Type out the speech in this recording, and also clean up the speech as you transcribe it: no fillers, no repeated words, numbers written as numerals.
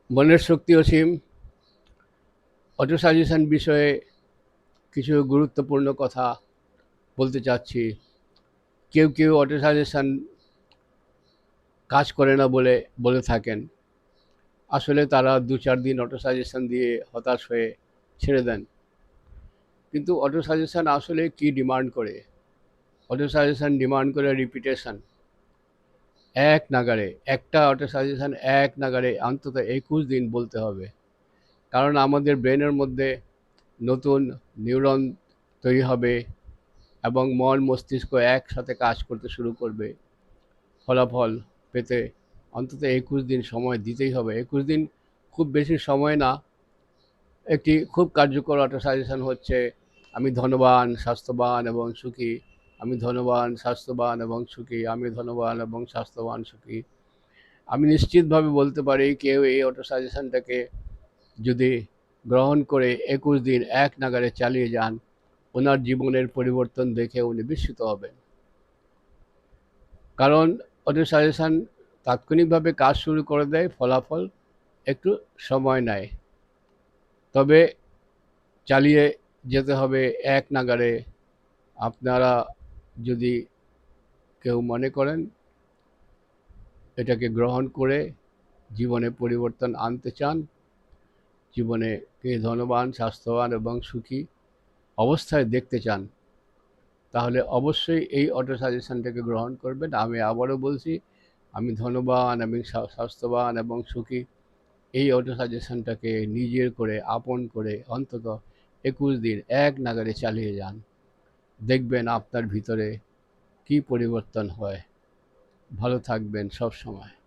মনের শক্তি অসীম auto suggestion বিষয়ে কিছু গুরুত্বপূর্ণ কথা বলতে চাচ্ছি। কেউ কেউ অটো সাজেশন কাজ করে না বলে থাকেন। আসলে তারা ২-৪ দিন অটো সাজেশন দিয়ে হতাশ হয়ে ছেড়ে দেন। কিন্তু অটো সাজেশন আসলে কি ডিমান্ড করে? অটো সাজেশন ডিমান্ড করে রিপিটেশন। এক নাগাড়ে একটা অটো সাজেশন এক নাগাড়ে অন্তত ২১ দিন বলতে হবে। কারণ আমাদের ব্রেনের মধ্যে নতুন নিউরন তৈরি হবে এবং মন মস্তিষ্ক একসাথে কাজ করতে শুরু করবে। ফলাফল পেতে অন্তত ২১ দিন সময় দিতেই হবে। ২১ দিন খুব বেশি সময় না। একটি খুব কার্যকর অটো সাজেশন হচ্ছে, আমি ধনবান, স্বাস্থ্যবান এবং সুখী। আমি ধনবান, স্বাস্থ্যবান এবং সুখী। আমি ধনবান এবং স্বাস্থ্যবান সুখী। আমি নিশ্চিতভাবে বলতে পারি কেউ এই অটো সাজেশনটাকে যদি গ্রহণ করে ২১ দিন এক নাগাড়ে চালিয়ে যান, ওনার জীবনের পরিবর্তন দেখে উনি বিস্মিত হবেন। কারণ অটো সাজেশন তাৎক্ষণিকভাবে কাজ শুরু করে দেয়, ফলাফল একটু সময় নেয়। তবে চালিয়ে যেতে হবে এক নাগাড়ে। আপনারা যদি কেউ মনে করেন এটাকে গ্রহণ করে জীবনে পরিবর্তন আনতে চান, জীবনে কে ধনবান, স্বাস্থ্যবান এবং সুখী অবস্থায় দেখতে চান, তাহলে অবশ্যই এই অটো সাজেশনটাকে গ্রহণ করবেন। আমি আবারও বলছি, আমি ধনবান, আমি স্বাস্থ্যবান এবং সুখী। এই অটো সাজেশনটাকে নিজের করে আপন করে অন্তত ২১ দিন এক নাগাড়ে চালিয়ে যান। দেখবেন আপনার ভিতরে কী পরিবর্তন হয়। ভালো থাকবেন সব সময়।